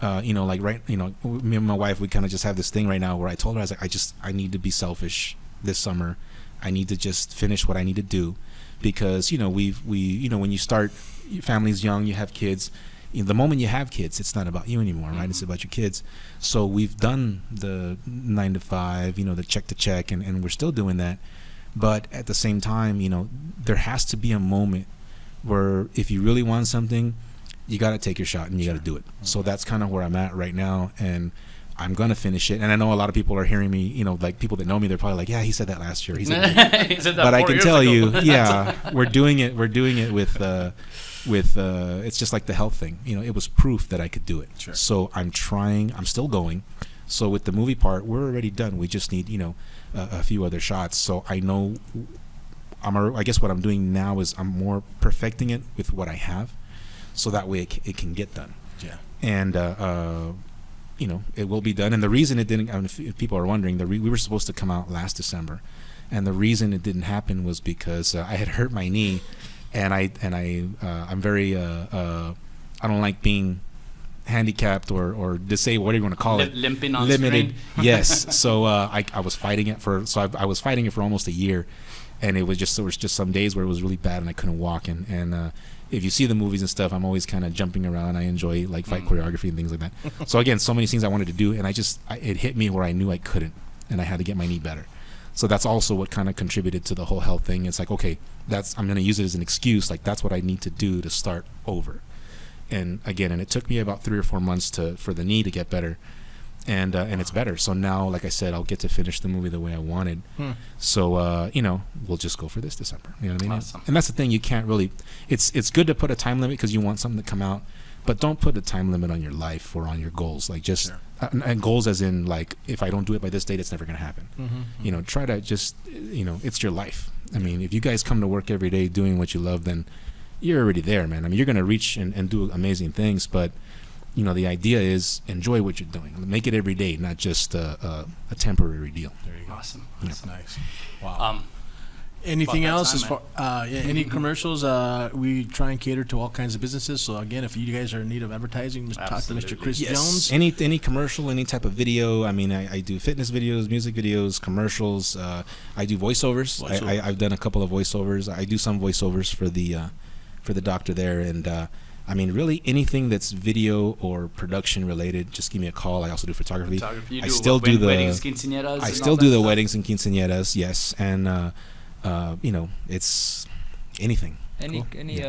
me and my wife, we kind of just have this thing right now where I told her, I was like, I need to be selfish this summer. I need to just finish what I need to do, because when you start, your family's young, you have kids. The moment you have kids, it's not about you anymore, right? It's about your kids. So we've done the 9 to 5, the check to check, and we're still doing that. But at the same time, there has to be a moment where if you really want something, you got to take your shot and you got to do it. So that's kind of where I'm at right now, and I'm going to finish it. And I know a lot of people are hearing me, like people that know me, they're probably like, yeah, he said that last year. He said that. He said that but I 4 can years tell ago. you, yeah, we're doing it with it's just like the health thing. It was proof that I could do it. Sure. So I'm trying, I'm still going. So with the movie part, we're already done. We just need, a few other shots. So I know I guess what I'm doing now is I'm more perfecting it with what I have, so that way it can get done. Yeah. And it will be done. And the reason it didn't, if people are wondering, we were supposed to come out last December, and the reason it didn't happen was because I had hurt my knee, and I'm very I don't like being handicapped or disabled, whatever you want to call it, limping on limited. screen. Yes. So I was fighting it I was fighting it for almost a year, and there was just some days where it was really bad and I couldn't walk, and if you see the movies and stuff, I'm always kind of jumping around. I enjoy like fight choreography and things like that. So again, so many things I wanted to do, and it hit me where I knew I couldn't, and I had to get my knee better. So that's also what kind of contributed to the whole health thing. It's like, okay, I'm going to use it as an excuse. Like, that's what I need to do to start over. And again, it took me about 3 or 4 months for the knee to get better. And it's better. So now, like I said, I'll get to finish the movie the way I wanted. So, we'll just go for this December. You know what I mean? Awesome. And that's the thing. You can't really, it's good to put a time limit because you want something to come out, but don't put a time limit on your life or on your goals. Like just, Sure. And goals as in like, if I don't do it by this date, it's never going to happen. Try to just, it's your life. I mean, if you guys come to work every day doing what you love, then you're already there, man. I mean, you're going to reach and do amazing things, but the idea is enjoy what you're doing. Make it every day, not just a temporary deal. There you go. Awesome. That's nice. Wow. Anything about that else time, as far any commercials? We try and cater to all kinds of businesses. So again, if you guys are in need of advertising, just talk to Mr. Absolutely. Chris Jones. Any commercial, any type of video. I mean, I do fitness videos, music videos, commercials. I do voiceovers. I've done a couple of voiceovers. I do some voiceovers for the doctor there, and I mean, really anything that's video or production related, just give me a call. I also do photography. You I still do the weddings, quinceañeras. I and still all do that the stuff? weddings and quinceañeras, yes, and it's anything. Any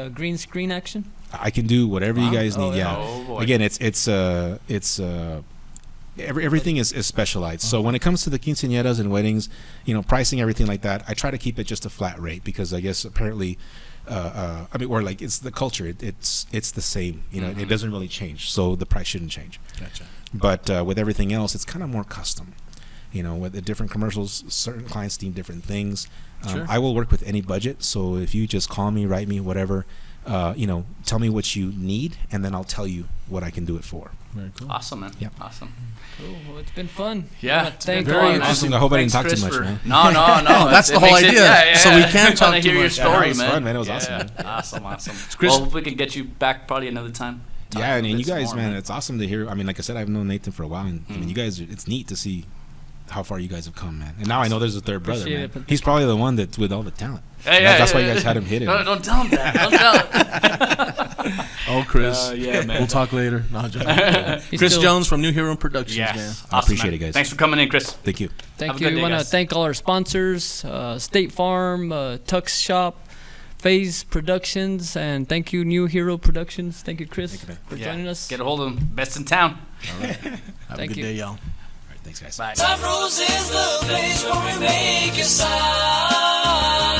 green screen action? I can do whatever you guys need. yeah. Yeah. Oh, boy. Again, everything is specialized. So when it comes to the quinceañeras and weddings, pricing, everything like that, I try to keep it just a flat rate because I guess apparently, or like it's the culture. It's the same. It doesn't really change, so the price shouldn't change. Gotcha. But with everything else, it's kind of more custom. With the different commercials, certain clients need different things. Sure. I will work with any budget. So if you just call me, write me, whatever, tell me what you need, and then I'll tell you what I can do it for. Very cool. Awesome, man. Yeah. Awesome. Cool. Well, it's been fun. Yeah, Wanna it's been thank very all our- awesome. I hope I didn't talk Thanks, too Chris, much, for- man. No. That's the it whole makes idea. So we can't Trying talk to too hear your much. Yeah, that story, was man. fun, man. It was awesome. Awesome. Chris- Well, if we can get you back probably another time. Yeah, and you Bits guys, more, man, it's awesome to hear. I mean, like I said, I've known Nathan for a while, and I mean, you guys, it's neat to see how far you guys have come, man. And now I know there's a third brother, Appreciate man. it, but- He's probably the one that's with all the talent. Hey, That's why you guys had him hit it. No, don't tell him that. Don't tell him. Oh, Chris. Yeah, man. We'll talk later. No, I'm joking. He's Chris still- Jones from New Hero Productions, man. Yes. I appreciate man. it, guys. Thanks for coming in, Chris. Thank you. Thank Have a you. good We day, want to guys. thank all our sponsors, State Farm, Tux Shop, Phase Productions, and thank you, New Hero Productions. Thank you, Chris, Thank you, man. for Yeah. joining us. Get a hold of him. Best in town. All right. Have Thank a good you. day, y'all. All right, thanks, guys. Bye. Time Rose is the place where we make a sign.